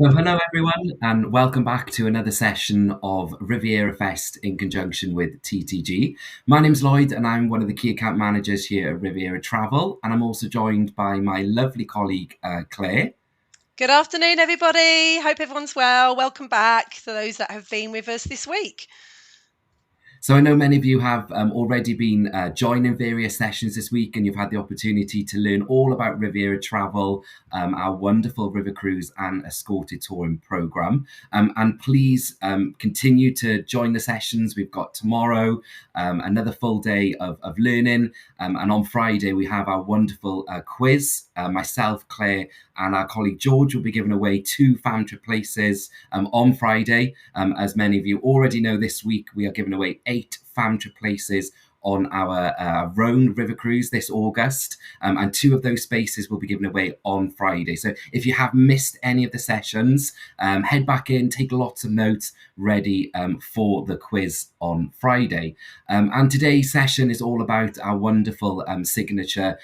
So, hello everyone, and welcome back to another session of Riviera Fest in conjunction with TTG. My name's Lloyd, and I'm one of the key account managers here at Riviera Travel, and I'm also joined by my lovely colleague Claire. Good afternoon, everybody. Hope everyone's well. Welcome back to those that have been with us this week. So I know many of you have already been joining various sessions this week, and you've had the opportunity to learn all about Riviera Travel, our wonderful river cruise and escorted touring program. And please continue to join the sessions. We've got tomorrow another full day of learning, and on Friday we have our wonderful quiz. Myself, Claire, and our colleague George will be giving away 2 fan trip places on Friday. As many of you already know, this week we are giving away 8 fan trip places on our Rhone River Cruise this August, and 2 of those spaces will be given away on Friday. So if you have missed any of the sessions, head back in, take lots of notes, ready for the quiz on Friday. And today's session is all about our wonderful signature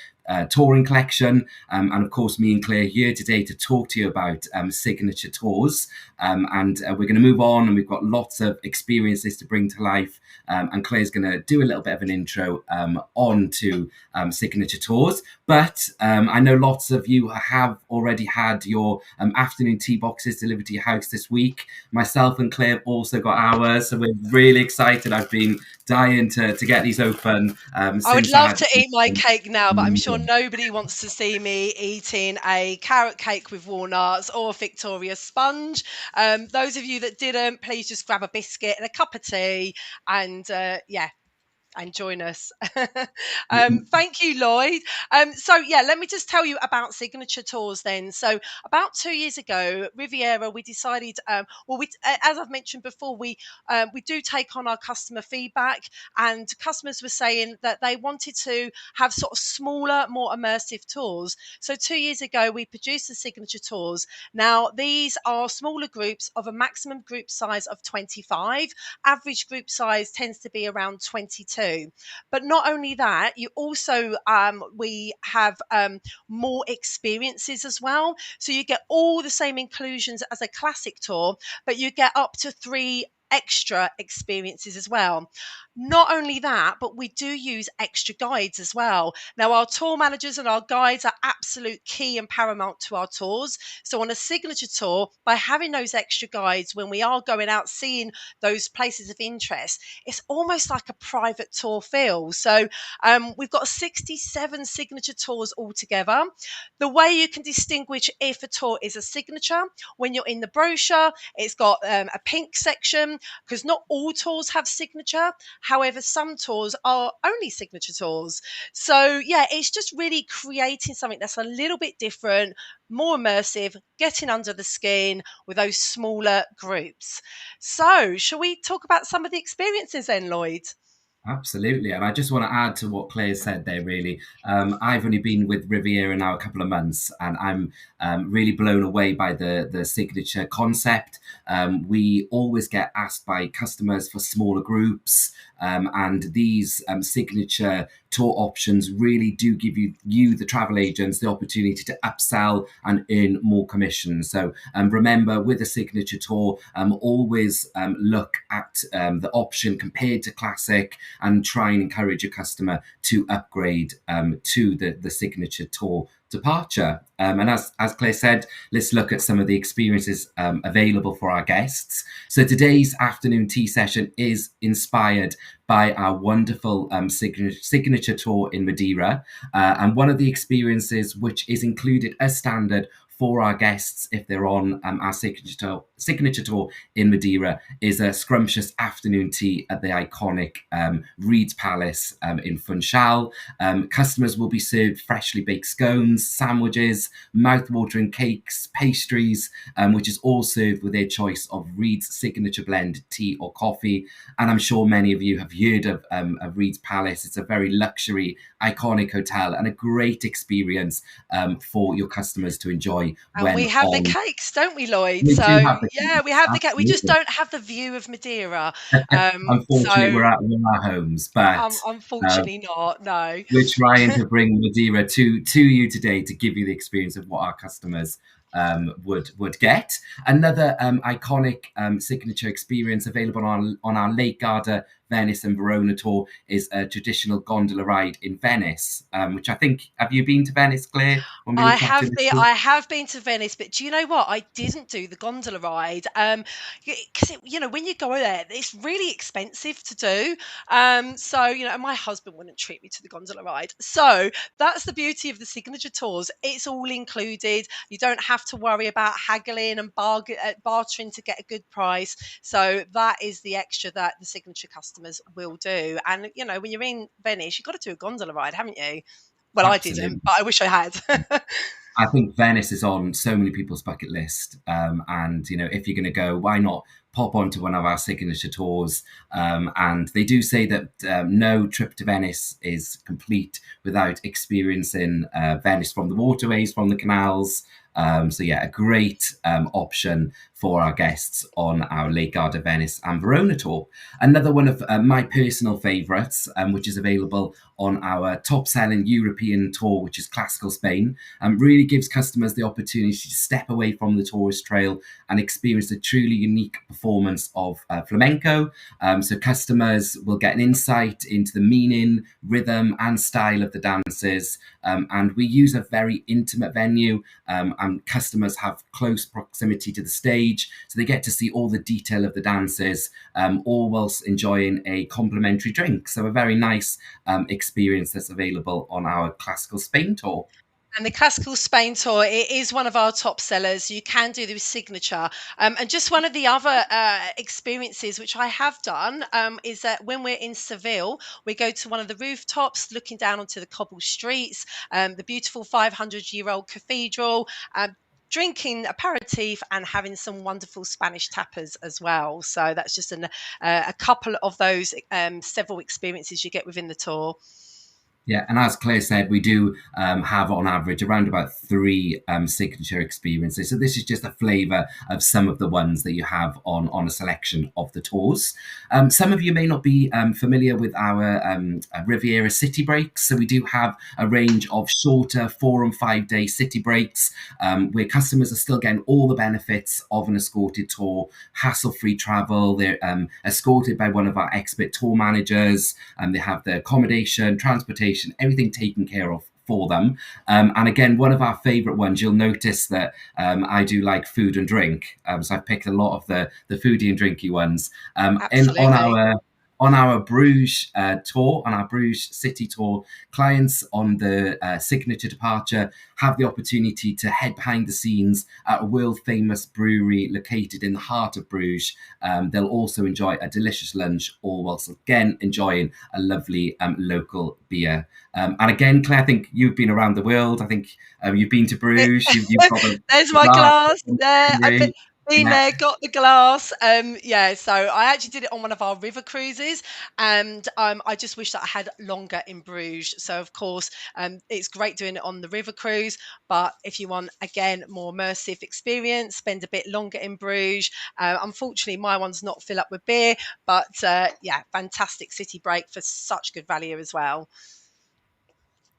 touring collection, and of course me and Claire here today to talk to you about signature tours, and we're going to move on, and we've got lots of experiences to bring to life, and Claire's going to do a little bit of an intro on to signature tours. But I know lots of you have already had your afternoon tea boxes delivered to your house this week. Myself and Claire have also got ours, so we're really excited. I've been dying to get these open. I would love to eat my cake now, but I'm sure nobody wants to see me eating a carrot cake with walnuts or a Victoria sponge. Those of you that didn't, please just grab a biscuit and a cup of tea and and join us. Thank you, Lloyd. Let me just tell you about signature tours then. So about 2 years ago, Riviera, we decided, as I've mentioned before, we do take on our customer feedback, and customers were saying that they wanted to have sort of smaller, more immersive tours. So 2 years ago, we produced the signature tours. Now, these are smaller groups of a maximum group size of 25. Average group size tends to be around 22. But not only that, you also we have more experiences as well. So you get all the same inclusions as a classic tour, but you get up to 3 extra experiences as well. Not only that, but we do use extra guides as well. Now, our tour managers and our guides are absolute key and paramount to our tours. So on a signature tour, by having those extra guides when we are going out seeing those places of interest, it's almost like a private tour feel. So we've got 67 signature tours altogether. The way you can distinguish if a tour is a signature, when you're in the brochure, it's got a pink section, because not all tours have signature. However, some tours are only signature tours. So yeah, it's just really creating something that's a little bit different, more immersive, getting under the skin with those smaller groups. So shall we talk about some of the experiences then, Lloyd? Absolutely. And I just want to add to what Claire said there, really. I've only been with Riviera now a couple of months, and I'm really blown away by the signature concept. We always get asked by customers for smaller groups, and these signature tour options really do give you, the travel agents, the opportunity to upsell and earn more commission. So remember, with a signature tour, always look at the option compared to classic, and try and encourage your customer to upgrade to the signature tour departure. And as Claire said, let's look at some of the experiences available for our guests. So today's afternoon tea session is inspired by our wonderful signature tour in Madeira. And one of the experiences which is included as standard for our guests if they're on our signature tour in Madeira is a scrumptious afternoon tea at the iconic Reid's Palace in Funchal. Customers will be served freshly baked scones, sandwiches, mouth-watering cakes, pastries, which is all served with their choice of Reid's signature blend tea or coffee. And I'm sure many of you have heard of Reid's Palace. It's a very luxury, iconic hotel and a great experience for your customers to enjoy. And we have the cakes, don't we, Lloyd? We So do have the yeah, cakes, we have the cake. We just absolutely. don't have the view of Madeira. Unfortunately, So we're at our homes, but unfortunately not. No. we're trying to bring Madeira to you today to give you the experience of what our customers would get. Another iconic signature experience available on our Lake Garda, Venice and Verona tour is a traditional gondola ride in Venice, which I think, have you been to Venice, Claire, when we were chatting before? I have been to Venice, but do you know what? I didn't do the gondola ride. Because when you go there, it's really expensive to do. So and my husband wouldn't treat me to the gondola ride. So that's the beauty of the signature tours. It's all included. You don't have to worry about haggling and bartering to get a good price. So that is the extra that the signature customers will do. And when you're in Venice, you've got to do a gondola ride, haven't you? Well, I didn't, Absolutely. but I wish I had. I think Venice is on so many people's bucket list, and if you're going to go, why not pop onto one of our signature tours? And they do say that no trip to Venice is complete without experiencing Venice from the waterways, from the canals. So yeah, a great option for our guests on our Lake Garda, Venice and Verona tour. Another one of my personal favourites, which is available on our top-selling European tour, which is Classical Spain, really gives customers the opportunity to step away from the tourist trail and experience a truly unique performance of flamenco. So customers will get an insight into the meaning, rhythm and style of the dances. And we use a very intimate venue, and customers have close proximity to the stage, so they get to see all the detail of the dances, all whilst enjoying a complimentary drink. So a very nice experience that's available on our Classical Spain tour. And the Classical Spain tour, it is one of our top sellers. You can do the signature. And just one of the other experiences which I have done is that when we're in Seville, we go to one of the rooftops looking down onto the cobble streets, the beautiful 500-year-old cathedral. Drinking aperitif and having some wonderful Spanish tapas as well. So that's just a couple of those several experiences you get within the tour. Yeah, and as Claire said, we do have on average around about three signature experiences. So this is just a flavour of some of the ones that you have on a selection of the tours. Some of you may not be familiar with our Riviera city breaks. So we do have a range of shorter 4 and 5 day city breaks where customers are still getting all the benefits of an escorted tour, hassle-free travel. They're escorted by one of our expert tour managers, and they have the accommodation, transportation, everything taken care of for them. And again, one of our favourite ones, you'll notice that I do like food and drink. So I've picked a lot of the foodie and drinky ones. Absolutely. On our Bruges tour, on our Bruges city tour, clients on the signature departure have the opportunity to head behind the scenes at a world famous brewery located in the heart of Bruges. They'll also enjoy a delicious lunch, all whilst again enjoying a lovely local beer. And again, Claire, I think you've been around the world. I think you've been to Bruges. You've got There's the my glass. glass. There, I've been Yeah, there, got the glass. Yeah, so I actually did it on one of our river cruises, and I just wish that I had longer in Bruges. So of course, it's great doing it on the river cruise, but if you want again more immersive experience, spend a bit longer in Bruges. Unfortunately, my one's not fill up with beer, but yeah, fantastic city break for such good value as well.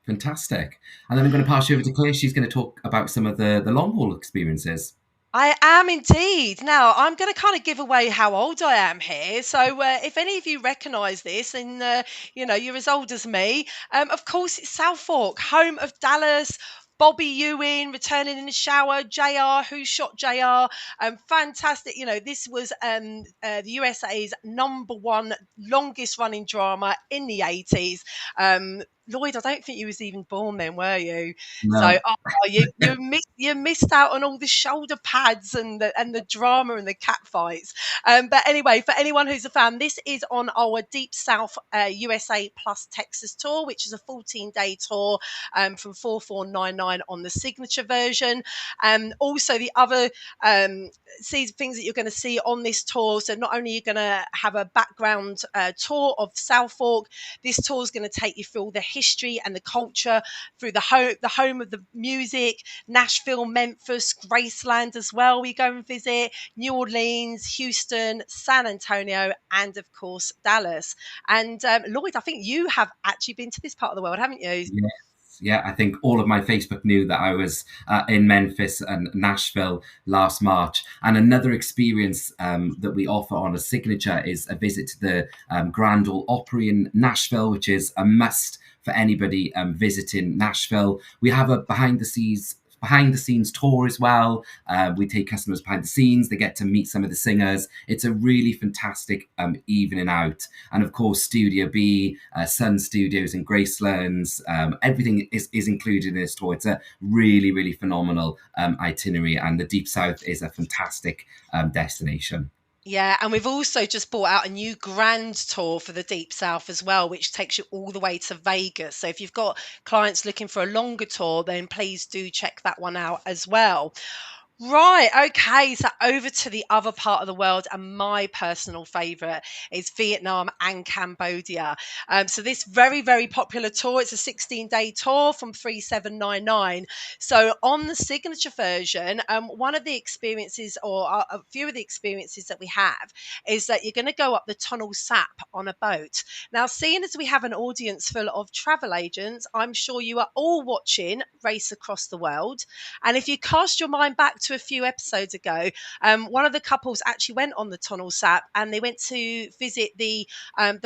fantastic. And then I'm going to pass you over to Claire. She's going to talk about some of the long haul experiences. I am indeed. Now, I'm going to kind of give away how old I am here. So, if any of you recognise this, and you're as old as me, of course, it's Southwark, home of Dallas. Bobby Ewing returning in the shower, JR, who shot JR. Fantastic. This was the USA's number one longest running drama in the 80s. Lloyd, I don't think you was even born then, were you? So, No, you missed out on all the shoulder pads and the drama and the cat fights. But anyway, for anyone who's a fan, this is on our Deep South USA plus Texas tour, which is a 14-day tour from 4499 on the signature version. Also, the other things that you're going to see on this tour. So not only are you going to have a background tour of Southwark, this tour is going to take you through all the history and the culture, through the home of the music, Nashville, Memphis, Graceland as well. We go and visit New Orleans, Houston, San Antonio, and of course Dallas. And Lloyd, I think you have actually been to this part of the world, haven't you? yes, Yeah, I think all of my Facebook knew that I was in Memphis and Nashville last March. And another experience that we offer on a signature is a visit to the Grand Ole Opry in Nashville, which is a must for anybody visiting Nashville. We have a behind the scenes tour as well. We take customers behind the scenes. They get to meet some of the singers. It's a really fantastic evening out. And of course, Studio B, Sun Studios and Gracelands, everything is included in this tour. It's a really, really phenomenal itinerary. And the Deep South is a fantastic destination. Yeah, and we've also just brought out a new grand tour for the Deep South as well, which takes you all the way to Vegas. So if you've got clients looking for a longer tour, then please do check that one out as well. Right. Okay. So over to the other part of the world, and my personal favorite is Vietnam and Cambodia. So this very, very popular tour, it's a 16-day tour from 3799. So on the signature version, one of the experiences, or a few of the experiences that we have, is that you're going to go up the Tunnel Sap on a boat. Now, seeing as we have an audience full of travel agents, I'm sure you are all watching Race Across the World. And if you cast your mind back to a few episodes ago, one of the couples actually went on the Tunnel Sap and they went to visit the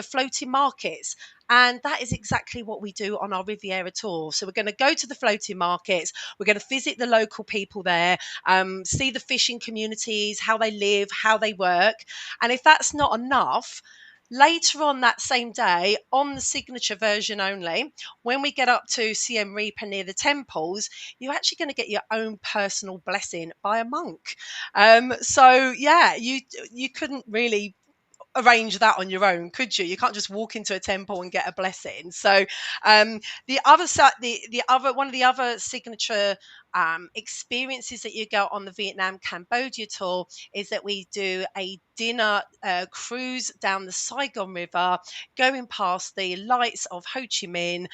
floating markets. And that is exactly what we do on our Riviera tour. So we're going to go to the floating markets. We're going to visit the local people there, see the fishing communities, how they live, how they work. And if that's not enough, later on that same day, on the signature version only, when we get up to Siem Reap and near the temples, you're actually going to get your own personal blessing by a monk. So yeah, you couldn't really arrange that on your own, could you? You can't just walk into a temple and get a blessing. So the other side, the other one of the other signature experiences that you get on the Vietnam Cambodia tour is that we do a dinner cruise down the Saigon River, going past the lights of Ho Chi Minh.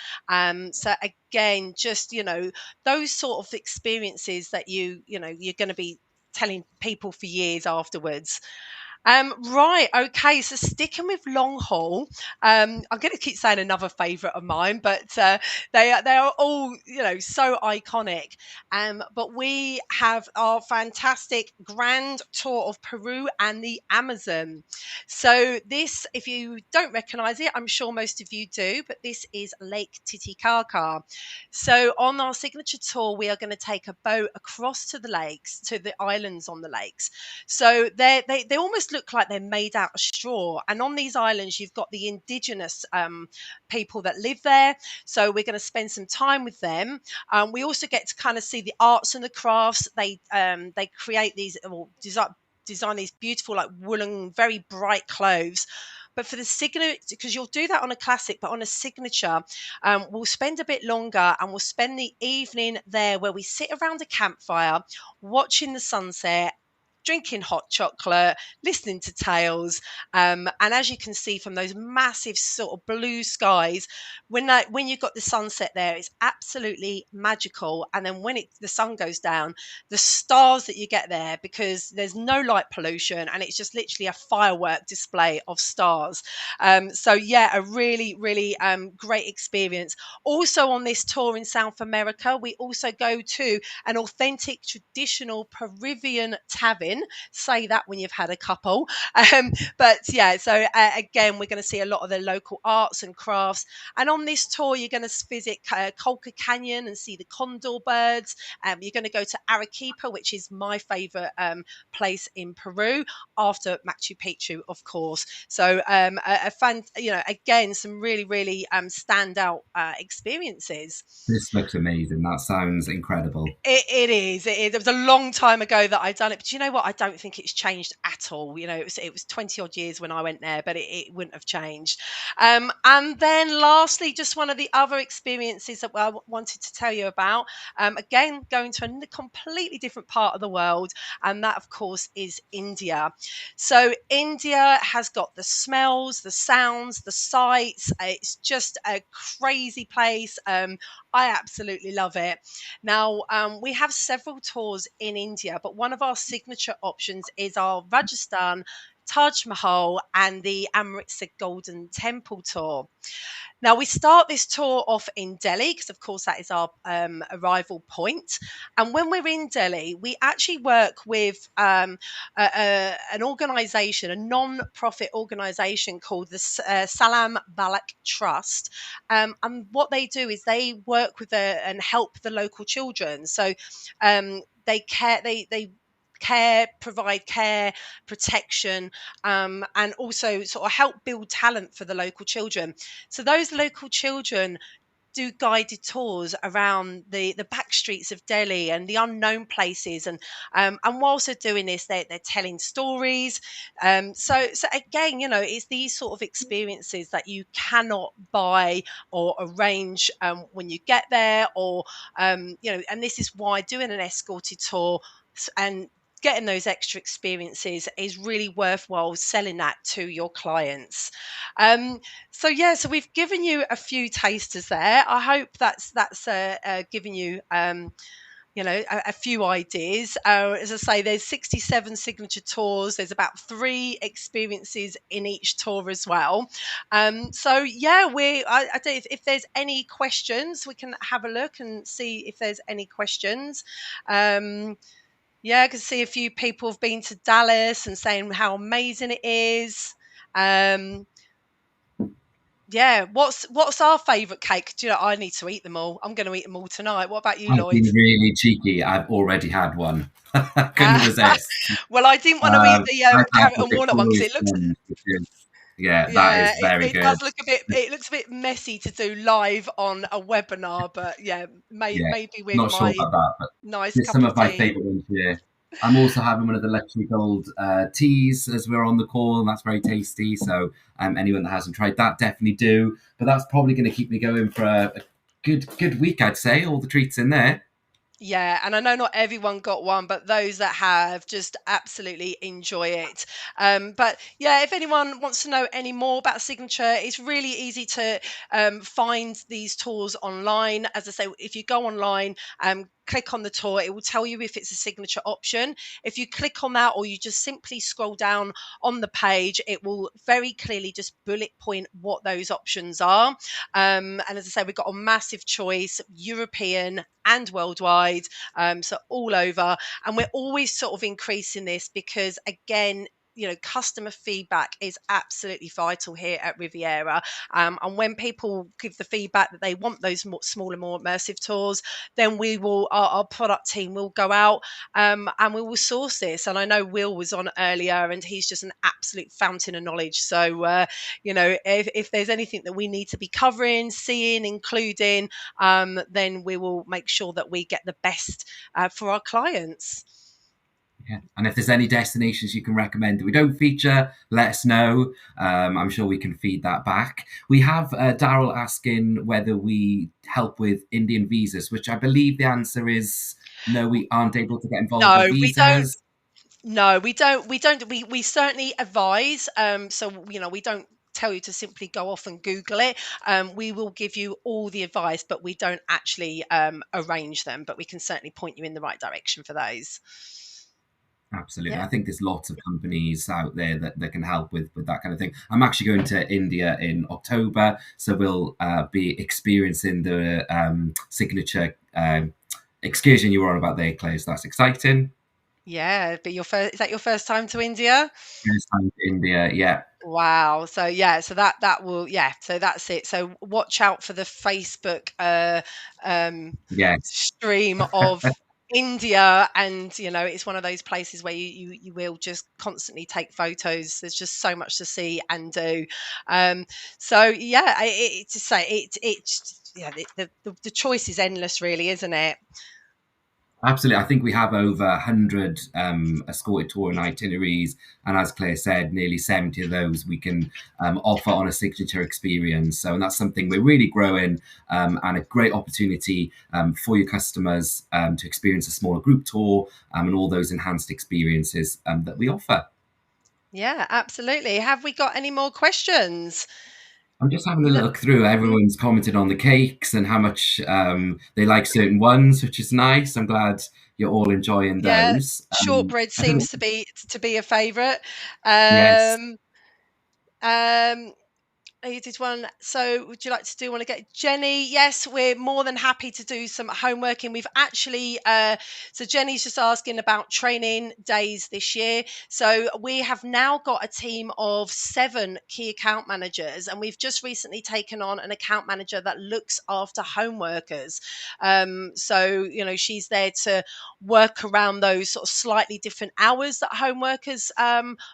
So again, just those sort of experiences that you're going to be telling people for years afterwards. Right, okay. So sticking with long haul, I'm going to keep saying another favourite of mine, but they are all so iconic. But we have our fantastic grand tour of Peru and the Amazon. So this, if you don't recognise it, I'm sure most of you do, but this is Lake Titicaca. So on our signature tour, we are going to take a boat across to the lakes, to the islands on the lakes. So they almost look like they're made out of straw. And on these islands, you've got the indigenous people that live there. So we're going to spend some time with them. We also get to kind of see the arts and the crafts. They create these or design these beautiful, like woolen, very bright clothes. But for the signature, because you'll do that on a classic, but on a signature, we'll spend a bit longer and we'll spend the evening there where we sit around a campfire watching the sunset, drinking hot chocolate, listening to tales. And as you can see from those massive sort of blue skies, when you've got the sunset there, it's absolutely magical. And then when the sun goes down, the stars that you get there, because there's no light pollution and it's just literally a firework display of stars. So yeah, a really, really great experience. Also on this tour in South America, we also go to an authentic traditional Peruvian tavern. Say that when you've had a couple. But yeah, so again, we're going to see a lot of the local arts and crafts. And on this tour, you're going to visit Colca Canyon and see the condor birds. You're going to go to Arequipa, which is my favorite place in Peru, after Machu Picchu, of course. So a fun, again, some really, really standout experiences. This looks amazing. That sounds incredible. It is. It is. It was a long time ago that I'd done it, but you know what? I don't think it's changed at all. It was 20 odd years when I went there, but it wouldn't have changed. And then lastly, just one of the other experiences that I wanted to tell you about. Again, going to a completely different part of the world, and that, of course, is India. So India has got the smells, the sounds, the sights. It's just a crazy place. I absolutely love it. Now, we have several tours in India, but one of our signature options is our Rajasthan Taj Mahal, and the Amritsar Golden Temple tour. Now, we start this tour off in Delhi because, of course, that is our arrival point. And when we're in Delhi, we actually work with an organisation, a non-profit organisation called the Salam Balak Trust. And what they do is they work with and help the local children. So they provide care, protection, and also sort of help build talent for the local children. So those local children do guided tours around the back streets of Delhi and the unknown places, and whilst they're doing this, they're telling stories. So again, it's these sort of experiences that you cannot buy or arrange when you get there, or and this is why doing an escorted tour and getting those extra experiences is really worthwhile selling that to your clients. So we've given you a few tasters there. I hope that's given you a few ideas. As I say, there's 67 signature tours. There's about 3 experiences in each tour as well. So yeah, I don't know if there's any questions, we can have a look and see if there's any questions. Yeah, I can see a few people have been to Dallas and saying how amazing it is. Yeah, what's our favourite cake? Do you know, I need to eat them all. I'm going to eat them all tonight. What about you, I've Lloyd? been really cheeky. I've already had one. I couldn't resist. Well, I didn't want to eat the I've had carrot the and walnut one because Victoria it looks, sponge, which is, yeah, that yeah, is very it good. does look a bit, it looks a bit messy to do live on a webinar, but yeah, Yeah, maybe with not sure my about that, but nice there's cup some of of my tea. favourite ones here. I'm also having one of the luxury gold teas as we're on the call, and that's very tasty. So anyone that hasn't tried that, definitely do. But that's probably going to keep me going for a good week, I'd say. All the treats in there. Yeah, and I know not everyone got one, but those that have just absolutely enjoy it. But yeah, if anyone wants to know any more about Signature, it's really easy to find these tours online. As I say, if you go online, click on the tour, it will tell you if it's a signature option. If you click on that, or you just simply scroll down on the page, it will very clearly just bullet point what those options are. And as I say, we've got a massive choice, European and worldwide, so all over. And we're always sort of increasing this because, again, customer feedback is absolutely vital here at Riviera. And when people give the feedback that they want those smaller, more immersive tours, then our product team will go out and we will source this. And I know Will was on earlier, and he's just an absolute fountain of knowledge. So, if there's anything that we need to be covering, seeing, including, then we will make sure that we get the best for our clients. Yeah. And if there's any destinations you can recommend that we don't feature, let us know. I'm sure we can feed that back. We have Daryl asking whether we help with Indian visas, which I believe the answer is no, we aren't able to get involved with No, we don't. visas. No, we don't. We don't. We certainly advise. So we don't tell you to simply go off and Google it. We will give you all the advice, but we don't actually arrange them. But we can certainly point you in the right direction for those. Absolutely. Yeah. I think there's lots of companies out there that can help with that kind of thing. I'm actually going to India in October, so we'll be experiencing the signature excursion you were on about there, Claire. So that's exciting. Yeah, but is that your first time to India? First time to India, yeah. Wow. So yeah, so that will, yeah, so that's it. So watch out for the Facebook Yes. stream of India, and it's one of those places where you will just constantly take photos. There's just so much to see and do. So yeah, to say it's yeah, the choice is endless, really, isn't it? Absolutely. I think we have over 100 escorted touring itineraries. And as Claire said, nearly 70 of those we can offer on a signature experience. So, and that's something we're really growing, and a great opportunity for your customers to experience a smaller group tour, and all those enhanced experiences that we offer. Yeah, absolutely. Have we got any more questions? I'm just having a Look, look through. mm, Everyone's commented on the cakes and how much they like certain ones, which is nice. I'm glad you're all enjoying yeah, those. shortbread I don't know. seems to be a favourite. Yes. Um, um, you did one. So, would you like to do one again, Jenny? Yes, we're more than happy to do some homeworking. We've actually, so Jenny's just asking about training days this year. So, we have now got a team of 7 key account managers, and we've just recently taken on an account manager that looks after home workers. So, she's there to work around those sort of slightly different hours that home workers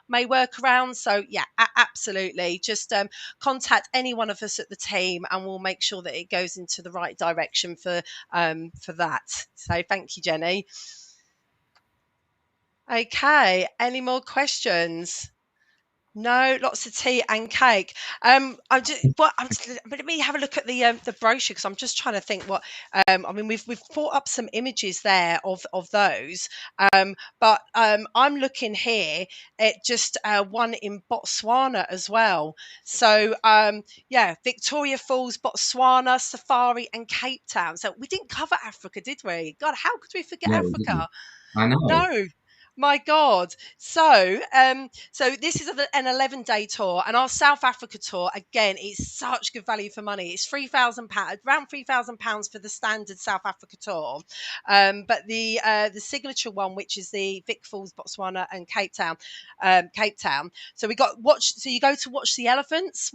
may work around. So, yeah, absolutely. Just contact any one of us at the team and we'll make sure that it goes into the right direction for that. So thank you, Jenny. Okay, any more questions? No, lots of tea and cake. Let me have a look at the brochure because I'm just trying to think what. I mean, we've brought up some images there of those, but I'm looking here at just one in Botswana as well. So yeah, Victoria Falls, Botswana, Safari, and Cape Town. So we didn't cover Africa, did we? God, how could we forget No, we didn't. Africa? I know. No, my God. So this is an 11-day tour, and our South Africa tour again is such good value for money. It's £3,000, around £3,000 for the standard South Africa tour, but the signature one, which is the Vic Falls, Botswana, and Cape Town. So we got watch. So you go to watch the elephants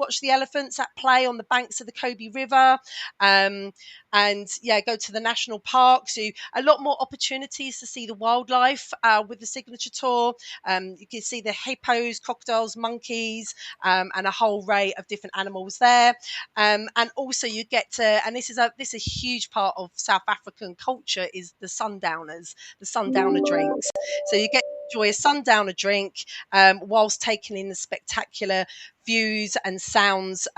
at play on the banks of the Kobe River. Um, and yeah, go to the national parks. So a lot more opportunities to see the wildlife with the signature tour. You can see the hippos, crocodiles, monkeys, and a whole array of different animals there. And also you get to, and this is a huge part of South African culture, is the sundowner drinks. So you get to enjoy a sundowner drink whilst taking in the spectacular views and sounds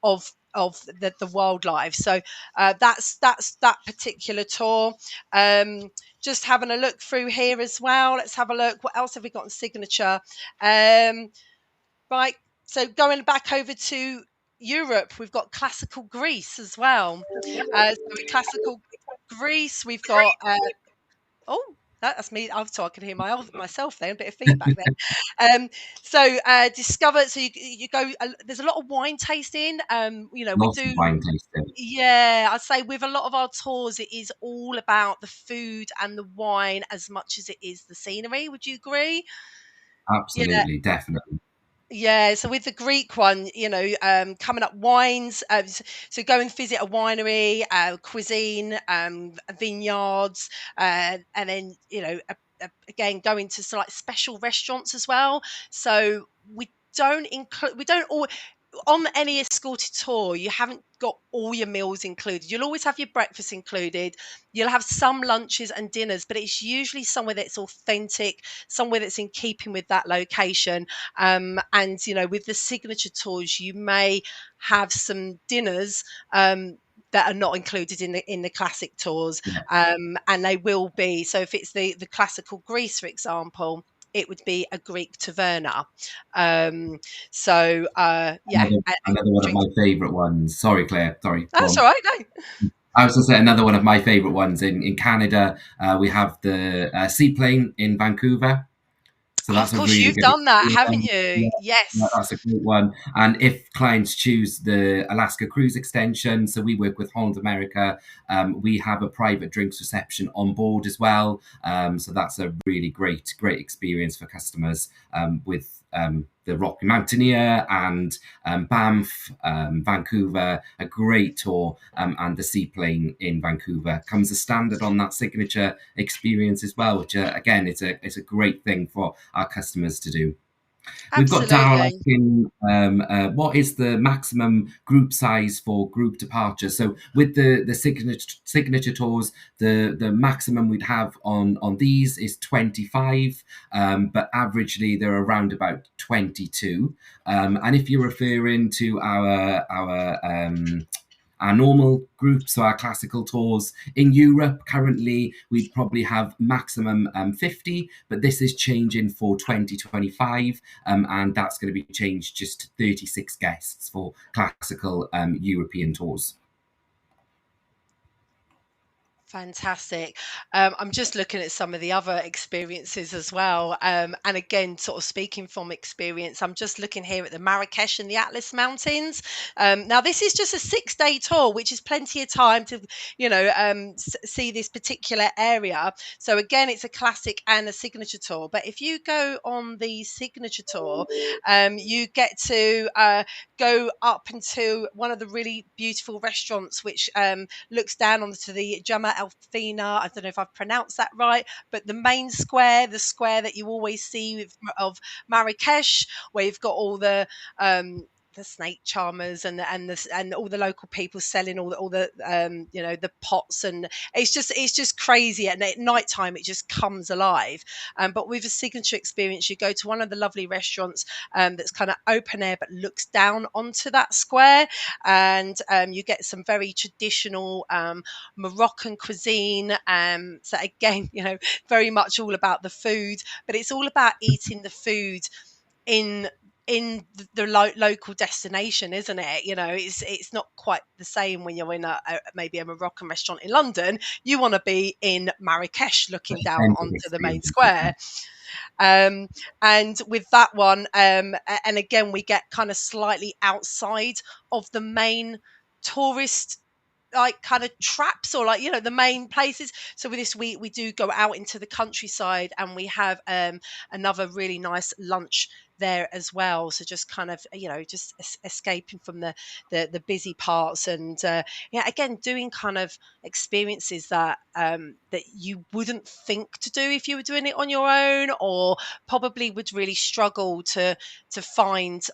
of the wildlife. So that's that particular tour. Um, just having a look through here as well. Let's have a look. What else have we got in signature? Um, right. So going back over to Europe, we've got classical Greece as well. So in classical Greece, we've got oh, that's me. So I can hear myself there. A bit of feedback there. Um, discover. So you go. There's a lot of wine tasting. We Lots of do. wine tasting. Yeah, I'd say with a lot of our tours, it is all about the food and the wine as much as it is the scenery. Would you agree? Yeah, Absolutely, definitely. yeah. So with the Greek one, coming up wines. So go and visit a winery, cuisine, vineyards, and then again go into like special restaurants as well. So we don't all on any escorted tour, you haven't got all your meals included. You'll always have your breakfast included. You'll have some lunches and dinners, but it's usually somewhere that's authentic, somewhere that's in keeping with that location. And with the signature tours, you may have some dinners. That are not included in the classic tours, Yeah. and they will be. So if it's the classical Greece, for example, it would be a Greek taverna. Um, yeah, Another one of drink. my favourite ones. Sorry, Claire. Sorry, go That's on. all right. No, I was going to say another one of my favourite ones in Canada. We have the seaplane in Vancouver. So oh, of that's a course really you've good done that, haven't experience. you? Yeah, yeah, Yes. that's a great one. And if clients choose the Alaska Cruise extension, so we work with Holland America, we have a private drinks reception on board as well. So that's a really great experience for customers with the Rocky Mountaineer and Banff, Vancouver, a great tour, and the seaplane in Vancouver comes as standard on that signature experience as well, which again, it's a great thing for our customers to do. We've got Daryl Absolutely. asking, what is the maximum group size for group departure? So with the signature tours, the maximum we'd have on these is 25, but averagely they're around about 22. And if you're referring to our normal groups, so our classical tours. In Europe, currently, we probably have maximum 50, but this is changing for 2025, and that's going to be changed just to 36 guests for classical European tours. Fantastic. I'm just looking at some of the other experiences as well. And again, sort of speaking from experience, I'm just looking here at the Marrakesh and the Atlas Mountains. Now, this is just a 6-day tour, which is plenty of time to, see this particular area. So again, it's a classic and a signature tour. But if you go on the signature tour, you get to go up into one of the really beautiful restaurants, which looks down onto the Jama El Fina. I don't know if I've pronounced that right, but the main square, the square that you always see of Marrakesh, where you've got all the snake charmers and all the local people selling all the the pots, and it's just crazy. And at night time it just comes alive. But with a signature experience, you go to one of the lovely restaurants that's kind of open air but looks down onto that square, and you get some very traditional Moroccan cuisine. So again, very much all about the food, but it's all about eating the food in the local destination, isn't it? It's not quite the same when you're in maybe a Moroccan restaurant in London. You want to be in Marrakesh looking down onto the main square. And with that one, and again, we get kind of slightly outside of the main tourist kind of traps, or the main places. So with this, we do go out into the countryside, and we have another really nice lunch there as well. So just kind of just escaping from the busy parts, and again, doing kind of experiences that that you wouldn't think to do if you were doing it on your own, or probably would really struggle to find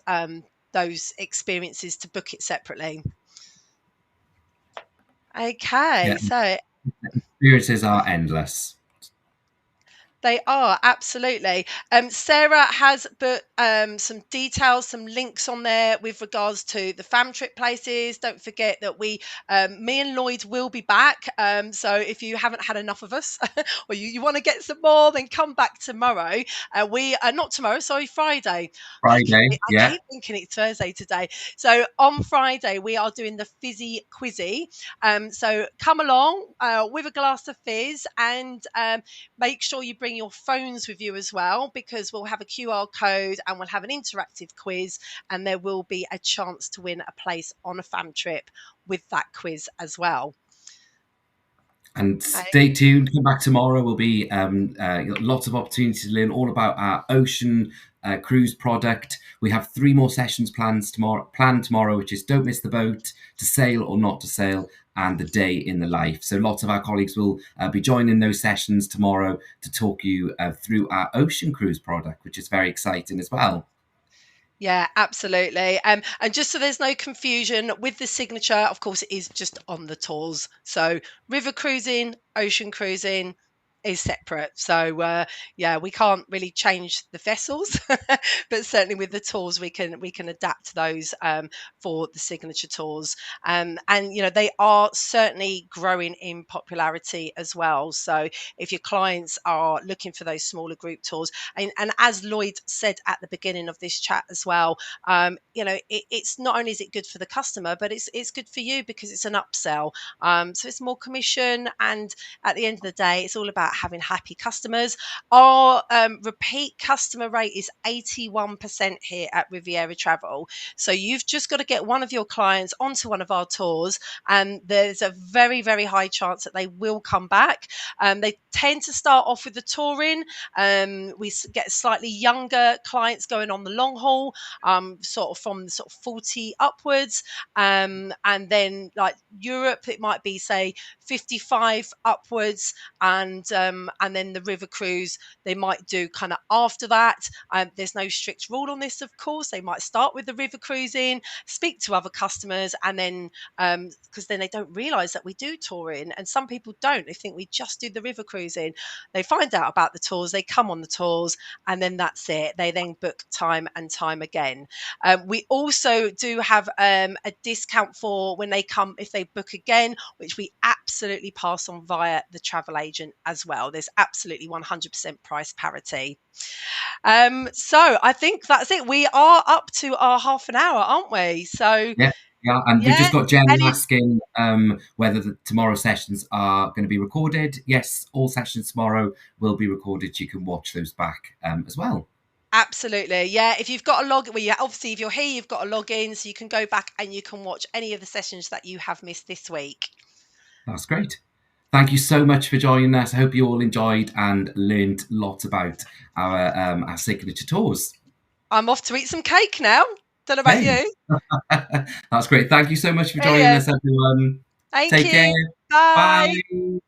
those experiences to book it separately. Okay, Yeah, so experiences are endless. they are, absolutely. Sarah has put some details, some links on there with regards to the fam trip places. Don't forget that me and Lloyd will be back. So if you haven't had enough of us, or you want to get some more, then come back tomorrow. We are not tomorrow, sorry, Friday. Friday, I yeah. keep thinking it's Thursday today. So on Friday, we are doing the Fizzy Quizzy. So come along with a glass of fizz, and make sure you bring your phones with you as well, because we'll have a QR code and we'll have an interactive quiz, and there will be a chance to win a place on a fam trip with that quiz as well. And stay tuned. Come back tomorrow. Will be lots of opportunities to learn all about our ocean cruise product. We have 3 more sessions planned tomorrow, which is don't miss the boat, to sail or not to sail, and the day in the life. So lots of our colleagues will be joining those sessions tomorrow to talk you through our ocean cruise product, which is very exciting as well. Yeah, absolutely. And just so there's no confusion with the signature, of course, it is just on the tours. So river cruising, ocean cruising is separate. So yeah, we can't really change the vessels, but certainly with the tours, we can adapt those for the signature tours. And they are certainly growing in popularity as well. So if your clients are looking for those smaller group tours, and as Lloyd said at the beginning of this chat as well, it's not only is it good for the customer, but it's good for you because it's an upsell. So it's more commission, and at the end of the day, it's all about having happy customers. Our repeat customer rate is 81% here at Riviera Travel. So you've just got to get one of your clients onto one of our tours, and there's a very, very high chance that they will come back. They tend to start off with the touring. We get slightly younger clients going on the long haul, sort of from sort of 40 upwards. And then like Europe, it might be say 55 upwards, and then the river cruise they might do kind of after that. There's no strict rule on this, of course. They might start with the river cruising, speak to other customers, and then because then they don't realise that we do touring, and some people don't. They think we just do the river cruising. They find out about the tours, they come on the tours, and then that's it. They then book time and time again. We also do have a discount for when they come if they book again, which we absolutely pass on via the travel agent as well. There's absolutely 100% price parity. So I think that's it. We are up to our half an hour, aren't we? So Yeah, yeah, and we've yeah, just got Jen any asking whether the tomorrow sessions are going to be recorded. Yes, all sessions tomorrow will be recorded. You can watch those back as well. absolutely, yeah. If you've got a log, well, yeah, obviously if you're here, you've got a login, so you can go back and you can watch any of the sessions that you have missed this week. That's great. Thank you so much for joining us. I hope you all enjoyed and learned lots about our signature tours. I'm off to eat some cake now. Don't know about Hey, you. that's great. Thank you so much for joining Brilliant. us, everyone. Thank Take care. you. Bye. Bye.